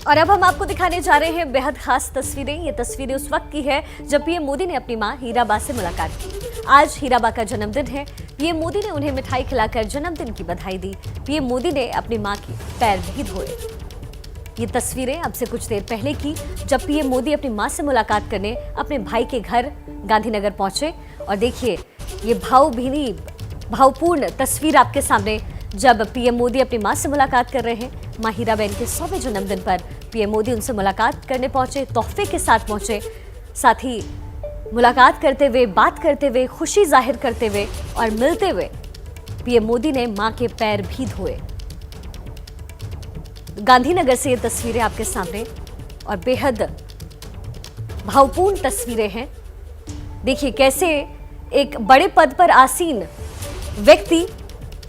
और अब हम आपको दिखाने जा रहे हैं बेहद खास तस्वीरें। ये तस्वीरें उस वक्त की है जब पीएम मोदी ने अपनी मां हीराबा से मुलाकात की। आज हीराबा का जन्मदिन है। पीएम मोदी ने उन्हें मिठाई खिलाकर जन्मदिन की बधाई दी। पीएम मोदी ने अपनी मां के पैर भी धोए। ये तस्वीरें अब से कुछ देर पहले की, जब पीएम मोदी अपनी मां से मुलाकात करने अपने भाई के घर गांधीनगर पहुंचे। और देखिए ये भावपूर्ण तस्वीर आपके सामने, जब पीएम मोदी अपनी मां से मुलाकात कर रहे हैं। मां हीराबेन के 100वें जन्मदिन पर पीएम मोदी उनसे मुलाकात करने पहुंचे, तोहफे के साथ पहुंचे। साथ ही मुलाकात करते हुए, बात करते हुए, खुशी जाहिर करते हुए और मिलते हुए पीएम मोदी ने मां के पैर भी धोए। गांधीनगर से ये तस्वीरें आपके सामने और बेहद भावपूर्ण तस्वीरें हैं। देखिए कैसे एक बड़े पद पर आसीन व्यक्ति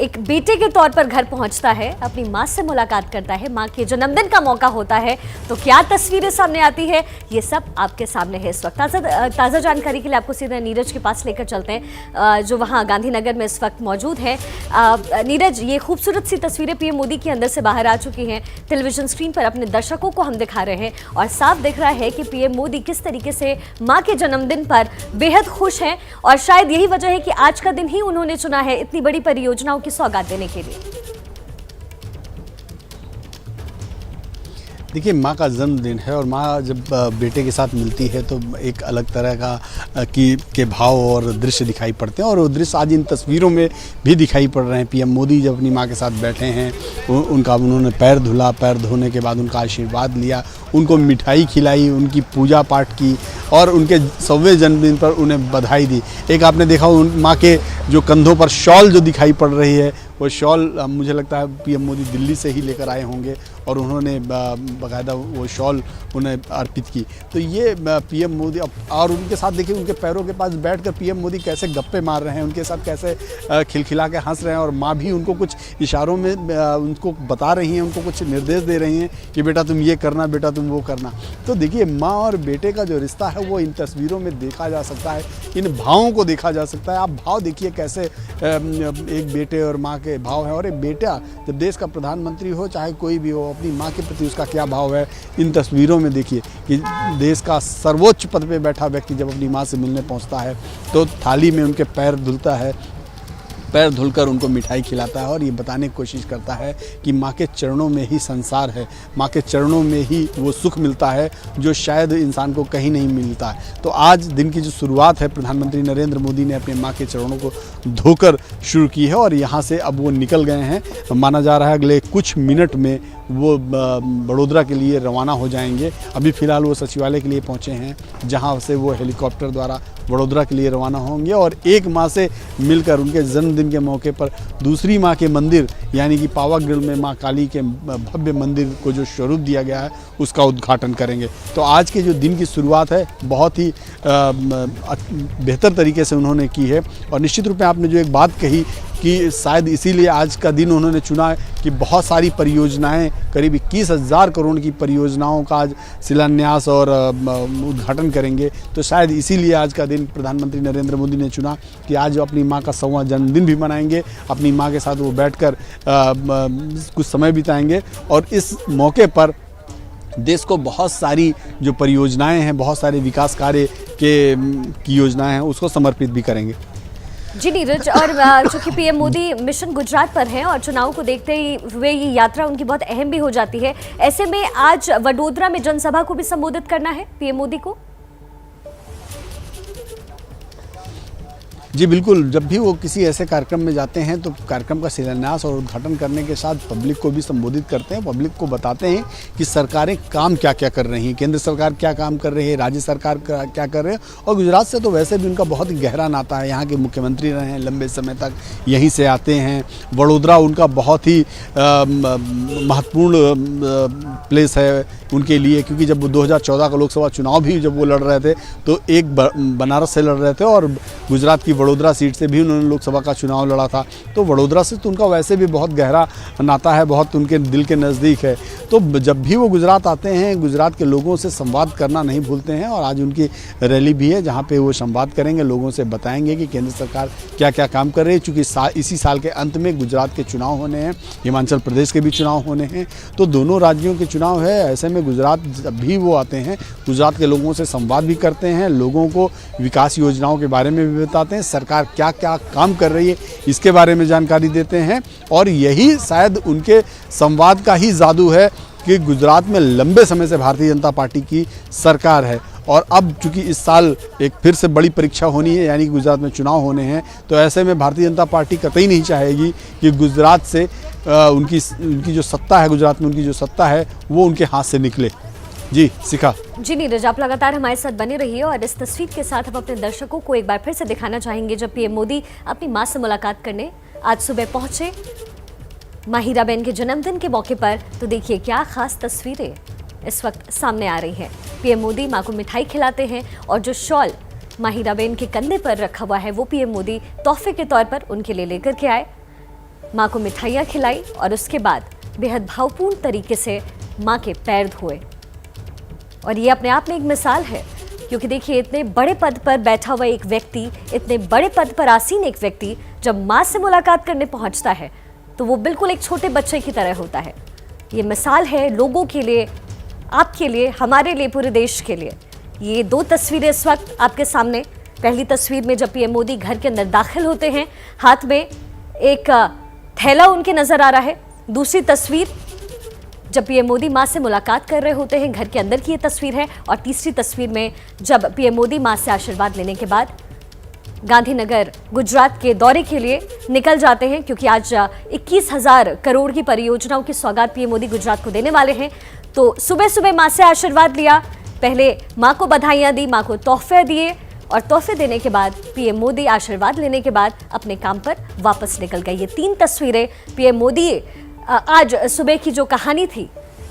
एक बेटे के तौर पर घर पहुंचता है, अपनी मां से मुलाकात करता है, मां के जन्मदिन का मौका होता है, तो क्या तस्वीरें सामने आती है, ये सब आपके सामने है इस वक्त। ताज़ा जानकारी के लिए आपको सीधा नीरज के पास लेकर चलते हैं, जो वहां गांधीनगर में इस वक्त मौजूद है। नीरज, ये खूबसूरत सी तस्वीरें पीएम मोदी की अंदर से बाहर आ चुकी हैं, टेलीविजन स्क्रीन पर अपने दर्शकों को हम दिखा रहे हैं और साफ दिख रहा है कि पीएम मोदी किस तरीके से मां के जन्मदिन पर बेहद खुश हैं। और शायद यही वजह है कि आज का दिन ही उन्होंने चुना है इतनी बड़ी परियोजनाओं की सौगात देने के लिए। देखिए, माँ का जन्मदिन है और माँ जब बेटे के साथ मिलती है तो एक अलग तरह का के भाव और दृश्य दिखाई पड़ते हैं, और वो दृश्य आज इन तस्वीरों में भी दिखाई पड़ रहे हैं। पीएम मोदी जब अपनी माँ के साथ बैठे हैं, उन्होंने पैर धुला, पैर धोने के बाद उनका आशीर्वाद लिया, उनको मिठाई खिलाई, उनकी पूजा पाठ की और उनके 100वें जन्मदिन पर उन्हें बधाई दी। एक आपने देखा माँ के जो कंधों पर शॉल जो दिखाई पड़ रही है, वो शॉल मुझे लगता है पीएम मोदी दिल्ली से ही लेकर आए होंगे और उन्होंने बाकायदा वो शॉल उन्हें अर्पित की। तो ये पीएम मोदी, और उनके साथ देखिए उनके पैरों के पास बैठकर पीएम मोदी कैसे गप्पे मार रहे हैं, उनके साथ कैसे खिलखिला के हंस रहे हैं, और माँ भी उनको कुछ इशारों में उनको बता रही हैं, उनको कुछ निर्देश दे रही हैं कि बेटा तुम ये करना, बेटा तुम वो करना। तो देखिए माँ और बेटे का जो रिश्ता है वो इन तस्वीरों में देखा जा सकता है, इन भावों को देखा जा सकता है। आप भाव देखिए कैसे एक बेटे और माँ के भाव है, और एक बेटा जब देश का प्रधानमंत्री हो चाहे कोई भी हो, अपनी माँ के प्रति उसका क्या भाव है इन तस्वीरों में देखिए कि देश का सर्वोच्च पद पे बैठा व्यक्ति जब अपनी माँ से मिलने पहुँचता है तो थाली में उनके पैर धुलता है, पैर धुलकर उनको मिठाई खिलाता है और ये बताने की कोशिश करता है कि माँ के चरणों में ही संसार है, माँ के चरणों में ही वो सुख मिलता है जो शायद इंसान को कहीं नहीं मिलता है। तो आज दिन की जो शुरुआत है प्रधानमंत्री नरेंद्र मोदी ने अपने माँ के चरणों को धोकर शुरू की है, और यहाँ से अब वो निकल गए हैं। माना जा रहा है अगले कुछ मिनट में वो बड़ोदरा के लिए रवाना हो जाएंगे। अभी फ़िलहाल वो सचिवालय के लिए पहुँचे हैं, जहाँ से वो हेलीकॉप्टर द्वारा बड़ोदरा के लिए रवाना होंगे और एक माँ से मिलकर उनके जन्मदिन के मौके पर दूसरी माँ के मंदिर यानी कि पावागढ़ में माँ काली के भव्य मंदिर को जो स्वरूप दिया गया है उसका उद्घाटन करेंगे। तो आज के जो दिन की शुरुआत है बहुत ही बेहतर तरीके से उन्होंने की है, और निश्चित रूप में आपने जो एक बात कही कि शायद इसीलिए आज का दिन उन्होंने चुना है कि बहुत सारी परियोजनाएं, करीब 21,000 करोड़ की परियोजनाओं का आज शिलान्यास और उद्घाटन करेंगे। तो शायद इसीलिए आज का दिन प्रधानमंत्री नरेंद्र मोदी ने चुना कि आज अपनी माँ का 100वां जन्मदिन भी मनाएंगे, अपनी माँ के साथ वो बैठकर कुछ समय बिताएंगे, और इस मौके पर देश को बहुत सारी जो परियोजनाएं हैं, बहुत सारे विकास कार्य की योजनाएं हैं उसको समर्पित भी करेंगे। जी नीरज, और चूंकि पीएम मोदी मिशन गुजरात पर हैं और चुनाव को देखते हुए ये यात्रा उनकी बहुत अहम भी हो जाती है, ऐसे में आज वडोदरा में जनसभा को भी संबोधित करना है पीएम मोदी को। जी बिल्कुल, जब भी वो किसी ऐसे कार्यक्रम में जाते हैं तो कार्यक्रम का शिलान्यास और उद्घाटन करने के साथ पब्लिक को भी संबोधित करते हैं, पब्लिक को बताते हैं कि सरकारें काम क्या क्या कर रही हैं, केंद्र सरकार क्या काम कर रही है, राज्य सरकार क्या कर रहे हैं। और गुजरात से तो वैसे भी उनका बहुत ही गहरा नाता है, यहाँ के मुख्यमंत्री रहे हैं लंबे समय तक, यहीं से आते हैं। वडोदरा उनका बहुत ही महत्वपूर्ण प्लेस है उनके लिए, क्योंकि जब 2014 का लोकसभा चुनाव भी जब वो लड़ रहे थे तो एक बनारस से लड़ रहे थे और गुजरात की वडोदरा सीट से भी उन्होंने लोकसभा का चुनाव लड़ा था, तो वडोदरा से तो उनका वैसे भी बहुत गहरा नाता है, बहुत उनके दिल के नज़दीक है। तो जब भी वो गुजरात आते हैं, गुजरात के लोगों से संवाद करना नहीं भूलते हैं, और आज उनकी रैली भी है जहाँ पे वो संवाद करेंगे, लोगों से बताएंगे कि केंद्र सरकार क्या क्या काम कर रही है। चूँकि इसी साल के अंत में गुजरात के चुनाव होने हैं, हिमाचल प्रदेश के भी चुनाव होने हैं, तो दोनों राज्यों के चुनाव है। ऐसे में गुजरात जब भी वो आते हैं, गुजरात के लोगों से संवाद भी करते हैं, लोगों को विकास योजनाओं के बारे में भी बताते हैं, सरकार क्या क्या काम कर रही है इसके बारे में जानकारी देते हैं। और यही शायद उनके संवाद का ही जादू है कि गुजरात में लंबे समय से भारतीय जनता पार्टी की सरकार है, और अब चूंकि इस साल एक फिर से बड़ी परीक्षा होनी है, यानी कि गुजरात में चुनाव होने हैं, तो ऐसे में भारतीय जनता पार्टी कतई नहीं चाहेगी कि गुजरात से उनकी जो सत्ता है, गुजरात में उनकी जो सत्ता है वो उनके हाथ से निकले। जी शिखा। जी नीरज, आप लगातार हमारे साथ बने रहिए, और इस तस्वीर के साथ हम अपने दर्शकों को एक बार फिर से दिखाना चाहेंगे जब पीएम मोदी अपनी मां से मुलाकात करने आज सुबह पहुंचे माहिराबेन के जन्मदिन के मौके पर। तो देखिए क्या खास तस्वीरें इस वक्त सामने आ रही हैं। पीएम मोदी मां को मिठाई खिलाते हैं, और जो शॉल माहिराबेन के कंधे पर रखा हुआ है वो पीएम मोदी तोहफे के तौर पर उनके लिए लेकर के आए। मां को मिठाइयाँ खिलाई और उसके बाद बेहद भावपूर्ण तरीके से मां के पैर धोए। और ये अपने आप में एक मिसाल है, क्योंकि देखिए इतने बड़े पद पर बैठा हुआ एक व्यक्ति, इतने बड़े पद पर आसीन एक व्यक्ति जब मां से मुलाकात करने पहुंचता है तो वो बिल्कुल एक छोटे बच्चे की तरह होता है। ये मिसाल है लोगों के लिए, आपके लिए, हमारे लिए, पूरे देश के लिए। ये दो तस्वीरें इस वक्त आपके सामने। पहली तस्वीर में जब पीएम मोदी घर के अंदर दाखिल होते हैं, हाथ में एक थैला उनके नजर आ रहा है। दूसरी तस्वीर जब पीएम मोदी मां से मुलाकात कर रहे होते हैं, घर के अंदर की ये तस्वीर है। और तीसरी तस्वीर में जब पीएम मोदी मां से आशीर्वाद लेने के बाद गांधीनगर गुजरात के दौरे के लिए निकल जाते हैं, क्योंकि आज 21,000 करोड़ की परियोजनाओं की सौगात पीएम मोदी गुजरात को देने वाले हैं। तो सुबह सुबह मां से आशीर्वाद लिया, पहले मां को बधाइयां दी, मां को तोहफे दिए, और तोहफे देने के बाद पीएम मोदी आशीर्वाद लेने के बाद अपने काम पर वापस निकल गए। ये तीन तस्वीरें पीएम मोदी आज सुबह की जो कहानी थी,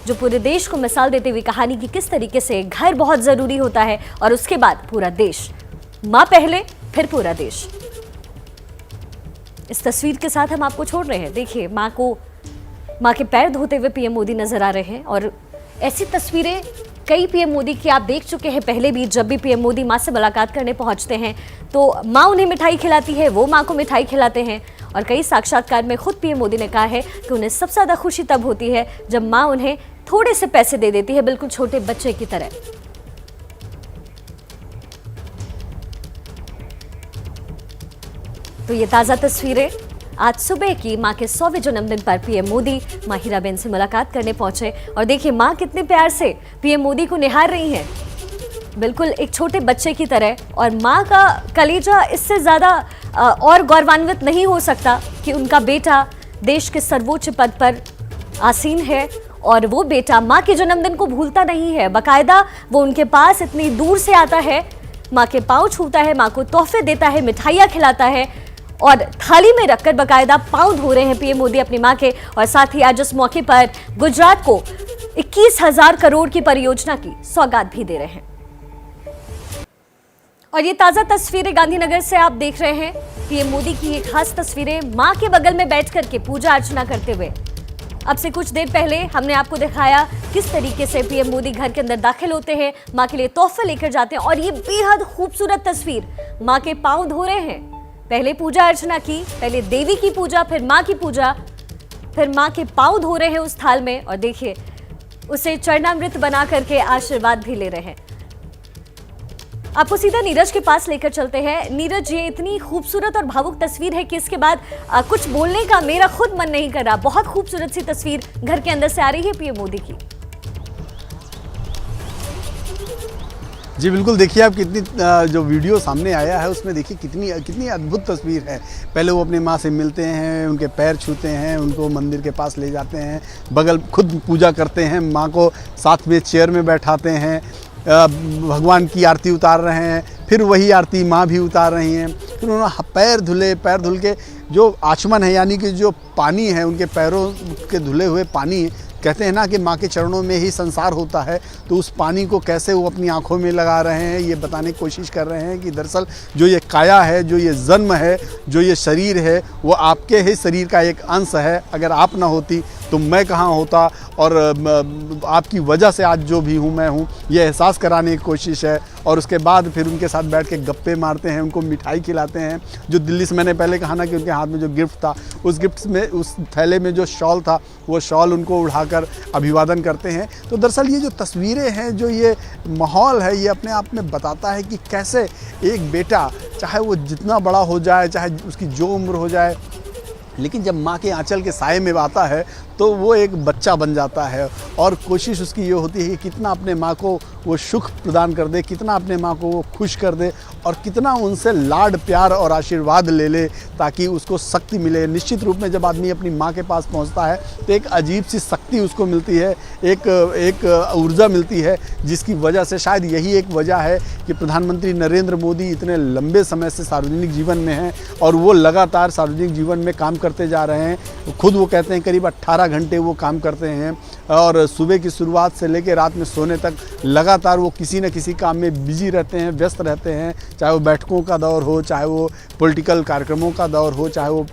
जो पूरे देश को मिसाल देते हुए कहानी की किस तरीके से घर बहुत ज़रूरी होता है और उसके बाद पूरा देश, माँ पहले फिर पूरा देश। इस तस्वीर के साथ हम आपको छोड़ रहे हैं। देखिए माँ के पैर धोते हुए पीएम मोदी नजर आ रहे हैं, और ऐसी तस्वीरें कई पीएम मोदी की आप देख चुके हैं पहले भी। जब भी पीएम मोदी माँ से मुलाकात करने पहुंचते हैं तो माँ उन्हें मिठाई खिलाती है, वो माँ को मिठाई खिलाते हैं। और कई साक्षात्कार में खुद पीएम मोदी ने कहा है कि उन्हें सबसे ज़्यादा खुशी तब होती है जब माँ उन्हें थोड़े से पैसे दे देती है, बिल्कुल छोटे बच्चे की तरह। तो ये ताज़ा तस्वीरें आज सुबह की मां के 100वें जन्मदिन पर पीएम मोदी माहिराबेन से मुलाकात करने पहुंचे। और देखिए मां कितने प्यार से पीएम मोदी को निहार रही हैं, बिल्कुल एक छोटे बच्चे की तरह। और मां का कलेजा इससे ज़्यादा और गौरवान्वित नहीं हो सकता कि उनका बेटा देश के सर्वोच्च पद पर आसीन है, और वो बेटा मां के जन्मदिन को भूलता नहीं है। बाकायदा वो उनके पास इतनी दूर से आता है, मां के पाँव छूता है, मां को तोहफे देता है, मिठाइयाँ खिलाता है, और थाली में रखकर बाकायदा पाँव धो रहे हैं पीएम मोदी अपनी मां के। और साथ ही आज इस मौके पर गुजरात को 21,000 करोड़ की परियोजना की सौगात भी दे रहे हैं। और ये ताज़ा तस्वीरें गांधीनगर से आप देख रहे हैं, पीएम मोदी की ये खास तस्वीरें मां के बगल में बैठ करके पूजा अर्चना करते हुए। अब से कुछ देर पहले हमने आपको दिखाया किस तरीके से पीएम मोदी घर के अंदर दाखिल होते हैं, मां के लिए तोहफे लेकर जाते हैं। और ये बेहद खूबसूरत तस्वीर, मां के पाँव धो रहे हैं। पहले पूजा अर्चना की, पहले देवी की पूजा, फिर मां की पूजा, फिर मां के पाँव धो रहे हैं उस थाल में। और देखिए उसे चरणामृत बना करके आशीर्वाद भी ले रहे हैं। आपको सीधा नीरज के पास लेकर चलते हैं। नीरज, ये इतनी खूबसूरत और भावुक तस्वीर है कि इसके बाद कुछ बोलने का मेरा खुद मन नहीं कर रहा। बहुत खूबसूरत सी तस्वीर घर के अंदर से आ रही है पीएम मोदी की। जी बिल्कुल, देखिए आप कितनी जो वीडियो सामने आया है उसमें देखिए कितनी अद्भुत तस्वीर है। पहले वो अपनी माँ से मिलते हैं, उनके पैर छूते हैं, उनको मंदिर के पास ले जाते हैं, बगल खुद पूजा करते हैं, माँ को साथ में चेयर में बैठाते हैं, भगवान की आरती उतार रहे हैं, फिर वही आरती माँ भी उतार रही हैं। फिर उन्होंने पैर धुल के जो आचमन है, यानी कि जो पानी है उनके पैरों के धुले हुए पानी कहते हैं ना कि माँ के चरणों में ही संसार होता है, तो उस पानी को कैसे वो अपनी आंखों में लगा रहे हैं, ये बताने की कोशिश कर रहे हैं कि दरअसल जो ये काया है, जो ये जन्म है, जो ये शरीर है, वो आपके ही शरीर का एक अंश है। अगर आप ना होती तो मैं कहाँ होता, और आपकी वजह से आज जो भी हूँ मैं हूँ, ये एहसास कराने की कोशिश है। और उसके बाद फिर उनके साथ बैठ के गप्पे मारते हैं, उनको मिठाई खिलाते हैं। जो दिल्ली से मैंने पहले कहा ना कि उनके हाथ में जो गिफ्ट था, उस गिफ्ट में, उस थैले में जो शॉल था, वो शॉल उनको उठाकर अभिवादन करते हैं। तो दरअसल ये जो तस्वीरें हैं, जो ये माहौल है, ये अपने आप में बताता है कि कैसे एक बेटा, चाहे वो जितना बड़ा हो जाए, चाहे उसकी जो उम्र हो जाए, लेकिन जब माँ के आंचल के साए में आता है तो वो एक बच्चा बन जाता है। और कोशिश उसकी ये होती है कि कितना अपने माँ को वो सुख प्रदान कर दे, कितना अपने माँ को वो खुश कर दे, और कितना उनसे लाड प्यार और आशीर्वाद ले ले, ताकि उसको शक्ति मिले। निश्चित रूप में जब आदमी अपनी माँ के पास पहुँचता है तो एक अजीब सी शक्ति उसको मिलती है, एक ऊर्जा मिलती है, जिसकी वजह से शायद यही एक वजह है कि प्रधानमंत्री नरेंद्र मोदी इतने लंबे समय से सार्वजनिक जीवन में हैं, और वो लगातार सार्वजनिक जीवन में काम करते जा रहे हैं। खुद वो कहते हैं करीब 18 घंटे वो काम करते हैं, और सुबह की शुरुआत से लेकर रात में सोने तक लगातार वो किसी न किसी काम में बिजी रहते हैं, व्यस्त रहते हैं। चाहे वो बैठकों का दौर हो, चाहे वो पॉलिटिकल कार्यक्रमों का दौर हो, चाहे वो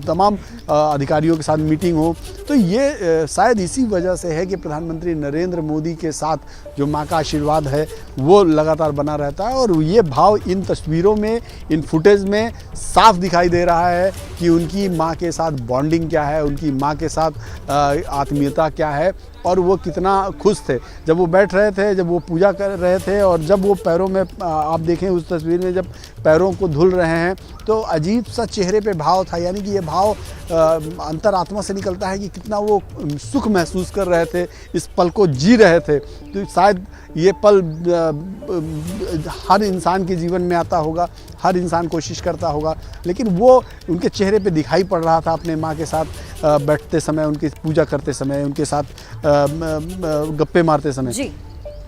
तमाम अधिकारियों के साथ मीटिंग हो। तो ये शायद इसी वजह से है कि प्रधानमंत्री नरेंद्र मोदी के साथ जो माँ का आशीर्वाद है वो लगातार बना रहता है। और ये भाव इन तस्वीरों में, इन फुटेज में साफ दिखाई दे रहा है कि उनकी माँ के साथ बॉन्डिंग क्या है, उनकी माँ के साथ आत्मीयता क्या है, और वो कितना खुश थे जब वो बैठ रहे थे, जब वो पूजा कर रहे थे। और जब वो पैरों में, आप देखें उस तस्वीर में, जब पैरों को धुल रहे हैं तो अजीब सा चेहरे पे भाव था, यानी कि ये भाव अंतरात्मा से निकलता है कि कितना वो सुख महसूस कर रहे थे, इस पल को जी रहे थे। तो शायद ये पल हर इंसान के जीवन में आता होगा, हर इंसान कोशिश करता होगा, लेकिन वो उनके चेहरे पे दिखाई पड़ रहा था अपने माँ के साथ बैठते समय, उनकी पूजा करते समय, उनके साथ गप्पे मारते समय जी।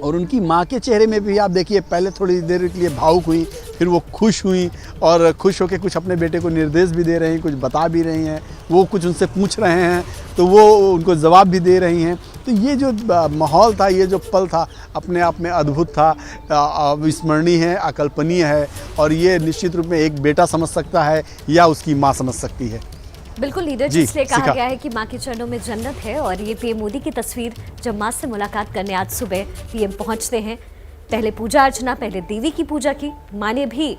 और उनकी माँ के चेहरे में भी आप देखिए, पहले थोड़ी देर के लिए भावुक हुई, फिर वो खुश हुई, और खुश होकर कुछ अपने बेटे को निर्देश भी दे रही हैं, कुछ बता भी रही हैं, वो कुछ उनसे पूछ रहे हैं तो वो उनको जवाब भी दे रही हैं। तो ये जो माहौल था, ये जो पल था, अपने आप में अद्भुत था, अविस्मरणीय है, अकल्पनीय है, और ये निश्चित रूप में एक बेटा समझ सकता है या उसकी माँ समझ सकती है। बिल्कुल लीडर, जिसलिए कहा गया है कि माँ के चरणों में जन्नत है। और ये पीएम मोदी की तस्वीर, जब माँ से मुलाकात करने आज सुबह पीएम पहुंचते हैं, पहले पूजा अर्चना, पहले देवी की पूजा की, माँ ने भी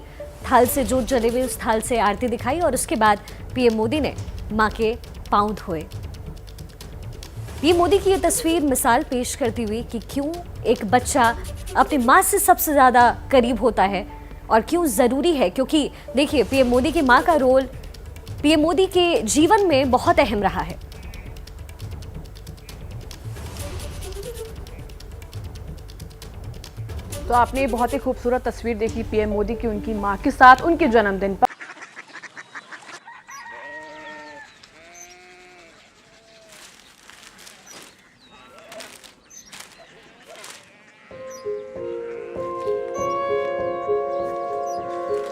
थाल से जोत जले हुए उस थाल से आरती दिखाई, और उसके बाद पीएम मोदी ने माँ के पांव धोए। पीएम मोदी की ये तस्वीर मिसाल पेश करती हुई कि क्यों एक बच्चा अपनी माँ से सबसे ज्यादा करीब होता है और क्यों जरूरी है। क्योंकि देखिए, पीएम मोदी की माँ का रोल पीएम मोदी के जीवन में बहुत अहम रहा है। तो आपने बहुत ही खूबसूरत तस्वीर देखी पीएम मोदी की उनकी मां के साथ उनके जन्मदिन पर।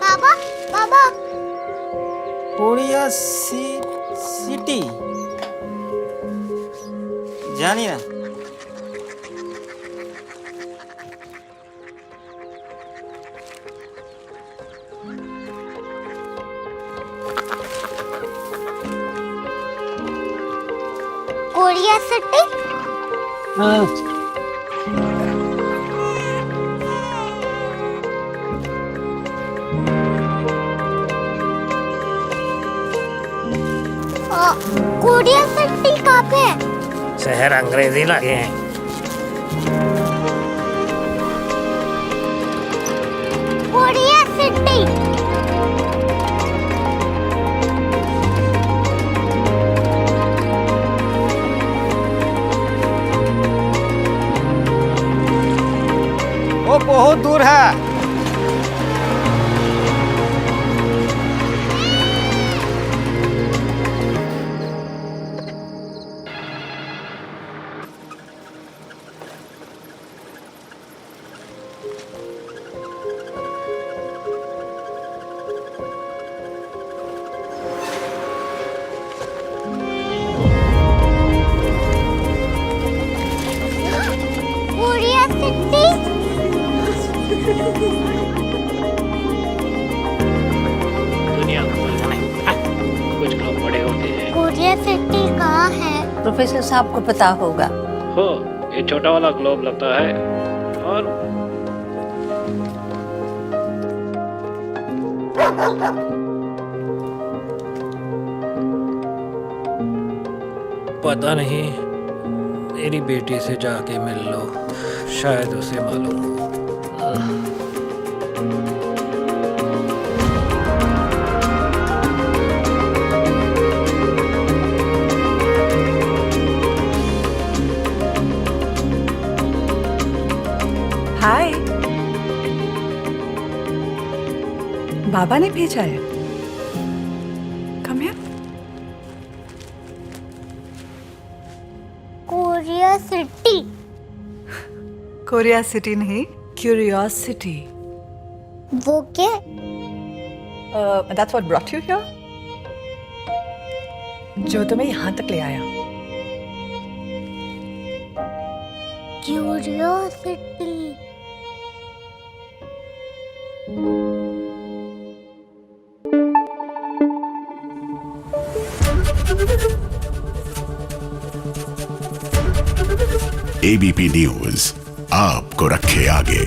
बाबा बाबा कोरिया सिटी জানি না कोरिया सिटी कोरिया सिटी कहाँ पे है? शहर अंग्रेजी लगे हैं कोरिया सिटी वो बहुत दूर है। सिटी दुनिया को बोलना है, कुछ लोग बड़े होते हैं। कोरिया सिटी कहाँ है? प्रोफेसर साहब को पता होगा। हो, ये छोटा वाला ग्लोब लगता है और पता नहीं, मेरी बेटी से जाके मिल लो, शायद उसे मालूम हो। हाय, बाबा ने भेजा है। Come here. Korea city Korea city नहीं, क्यूरियोसिटी। वो क्या? That's what brought you here, जो तुम्हें यहाँ तक ले आया। क्यूरियोसिटी। एबीपी न्यूज आपको रखे आगे।